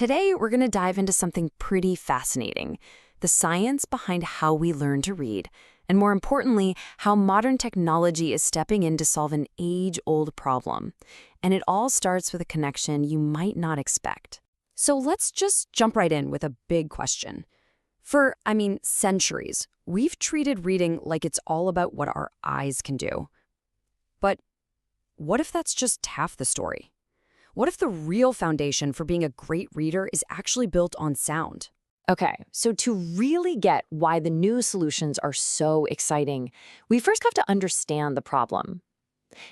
Today, we're going to dive into something pretty fascinating: the science behind how we learn to read, and more importantly, how modern technology is stepping in to solve an age-old problem. And it all starts with a connection you might not expect. So let's just jump right in with a big question. For, centuries, we've treated reading like it's all about what our eyes can do. But what if that's just half the story? What if the real foundation for being a great reader is actually built on sound? Okay, so to really get why the new solutions are so exciting, we first have to understand the problem.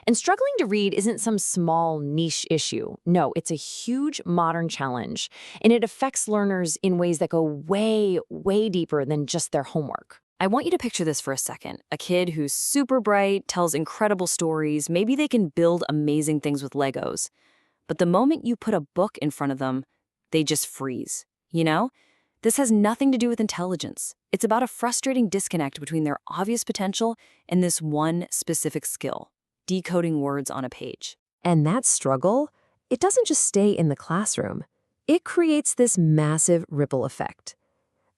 And struggling to read isn't some small niche issue. No, it's a huge modern challenge, and it affects learners in ways that go way, way deeper than just their homework. I want you to picture this for a second. A kid who's super bright, tells incredible stories, maybe they can build amazing things with Legos. But the moment you put a book in front of them, they just freeze, you know? This has nothing to do with intelligence. It's about a frustrating disconnect between their obvious potential and this one specific skill: decoding words on a page. And that struggle, it doesn't just stay in the classroom. It creates this massive ripple effect.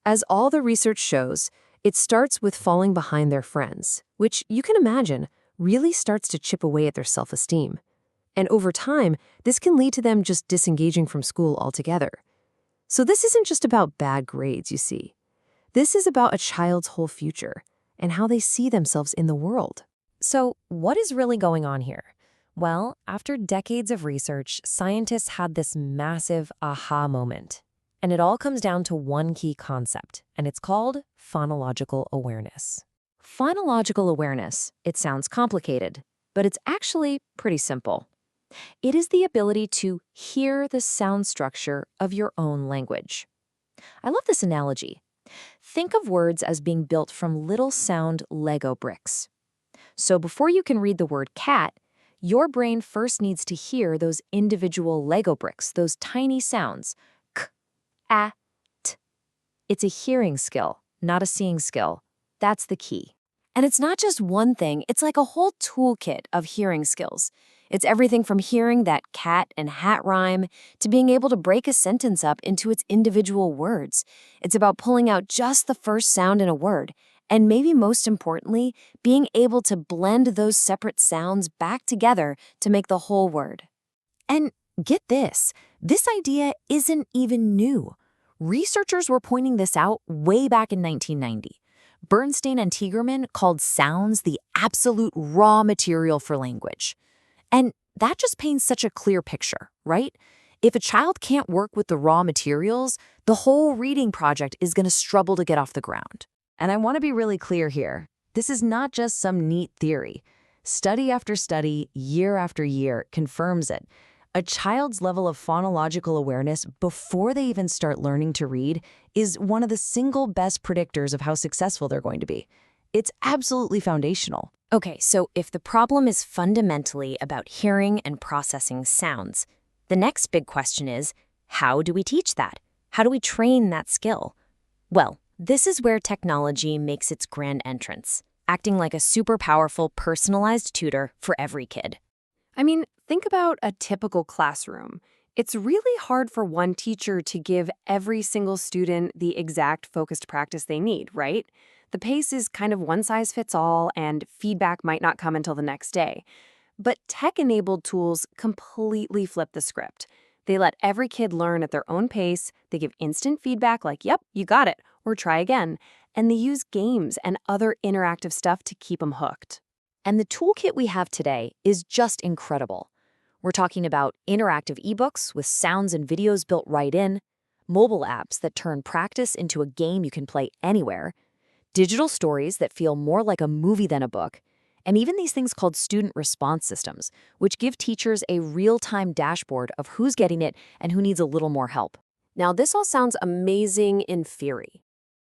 As all the research shows, it starts with falling behind their friends, which you can imagine really starts to chip away at their self-esteem. And over time, this can lead to them just disengaging from school altogether. So this isn't just about bad grades, you see. This is about a child's whole future and how they see themselves in the world. So what is really going on here? Well, after decades of research, scientists had this massive aha moment. And it all comes down to one key concept, and it's called phonological awareness. Phonological awareness, it sounds complicated, but it's actually pretty simple. It is the ability to hear the sound structure of your own language. I love this analogy. Think of words as being built from little sound Lego bricks. So before you can read the word cat, your brain first needs to hear those individual Lego bricks, those tiny sounds. K, a, t. It's a hearing skill, not a seeing skill. That's the key. And it's not just one thing, it's like a whole toolkit of hearing skills. It's everything from hearing that cat and hat rhyme to being able to break a sentence up into its individual words. It's about pulling out just the first sound in a word, and maybe most importantly, being able to blend those separate sounds back together to make the whole word. And get this idea isn't even new. Researchers were pointing this out way back in 1990. Bernstein and Tigerman called sounds the absolute raw material for language. And that just paints such a clear picture, right? If a child can't work with the raw materials, the whole reading project is going to struggle to get off the ground. And I want to be really clear here. This is not just some neat theory. Study after study, year after year, confirms it. A child's level of phonological awareness before they even start learning to read is one of the single best predictors of how successful they're going to be. It's absolutely foundational. Okay, so if the problem is fundamentally about hearing and processing sounds, the next big question is, how do we teach that? How do we train that skill? Well, this is where technology makes its grand entrance, acting like a super powerful personalized tutor for every kid. Think about a typical classroom. It's really hard for one teacher to give every single student the exact focused practice they need, right? The pace is kind of one size fits all, and feedback might not come until the next day. But tech-enabled tools completely flip the script. They let every kid learn at their own pace, they give instant feedback like, yep, you got it, or try again, and they use games and other interactive stuff to keep them hooked. And the toolkit we have today is just incredible. We're talking about interactive ebooks with sounds and videos built right in, mobile apps that turn practice into a game you can play anywhere, digital stories that feel more like a movie than a book, and even these things called student response systems, which give teachers a real-time dashboard of who's getting it and who needs a little more help. Now, this all sounds amazing in theory,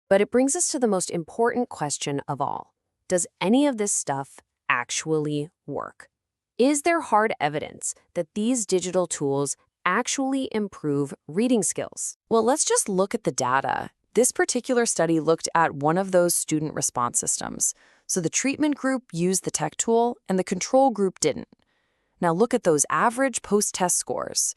but it brings us to the most important question of all. Does any of this stuff actually work? Is there hard evidence that these digital tools actually improve reading skills? Well, let's just look at the data. This particular study looked at one of those student response systems. So the treatment group used the tech tool and the control group didn't. Now look at those average post-test scores.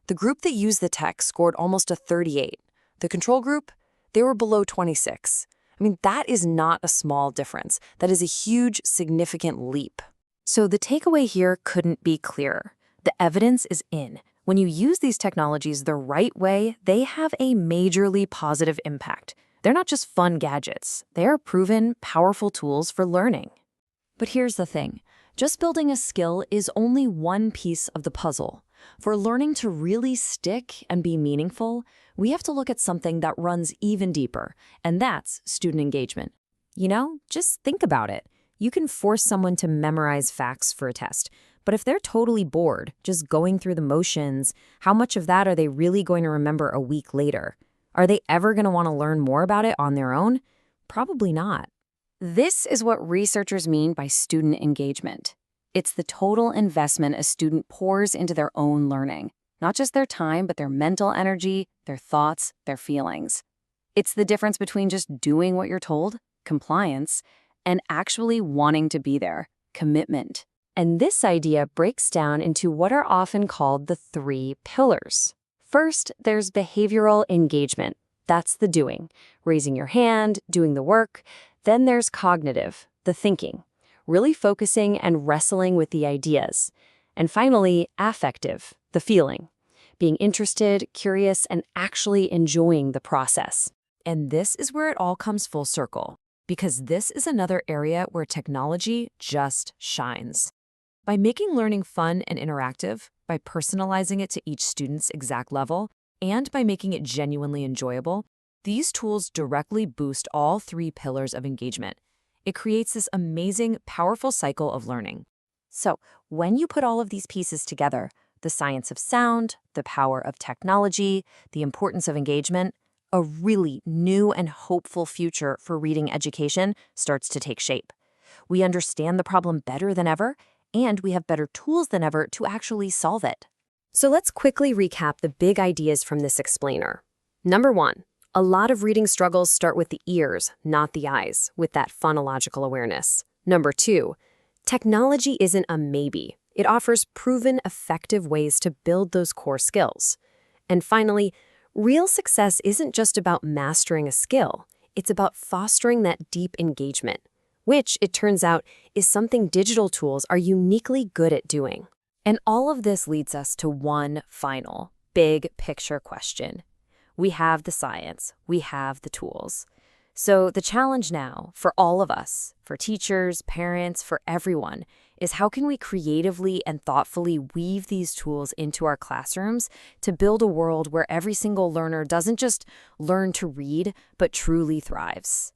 The group that used the tech scored almost a 38. The control group, they were below 26. I mean, that is not a small difference. That is a huge, significant leap. So the takeaway here couldn't be clearer. The evidence is in. When you use these technologies the right way, they have a majorly positive impact. They're not just fun gadgets. They are proven, powerful tools for learning. But here's the thing. Just building a skill is only one piece of the puzzle. For learning to really stick and be meaningful, we have to look at something that runs even deeper, and that's student engagement. You know, just think about it. You can force someone to memorize facts for a test, but if they're totally bored, just going through the motions, how much of that are they really going to remember a week later? Are they ever going to want to learn more about it on their own? Probably not. This is what researchers mean by student engagement. It's the total investment a student pours into their own learning, not just their time, but their mental energy, their thoughts, their feelings. It's the difference between just doing what you're told, compliance, and actually wanting to be there, commitment. And this idea breaks down into what are often called the 3 pillars. First, there's behavioral engagement. That's the doing, raising your hand, doing the work. Then there's cognitive, the thinking, really focusing and wrestling with the ideas. And finally, affective, the feeling, being interested, curious, and actually enjoying the process. And this is where it all comes full circle, because this is another area where technology just shines. By making learning fun and interactive, by personalizing it to each student's exact level, and by making it genuinely enjoyable, these tools directly boost all 3 pillars of engagement. It creates this amazing, powerful cycle of learning. So, when you put all of these pieces together, the science of sound, the power of technology, the importance of engagement, a really new and hopeful future for reading education starts to take shape. We understand the problem better than ever, and we have better tools than ever to actually solve it. So let's quickly recap the big ideas from this explainer. Number 1. A lot of reading struggles start with the ears, not the eyes, with that phonological awareness. Number 2, technology isn't a maybe. It offers proven, effective ways to build those core skills. And finally, real success isn't just about mastering a skill. It's about fostering that deep engagement, which, it turns out, is something digital tools are uniquely good at doing. And all of this leads us to one final, big picture question. We have the science, we have the tools. So the challenge now, for all of us, for teachers, parents, for everyone, is how can we creatively and thoughtfully weave these tools into our classrooms to build a world where every single learner doesn't just learn to read, but truly thrives?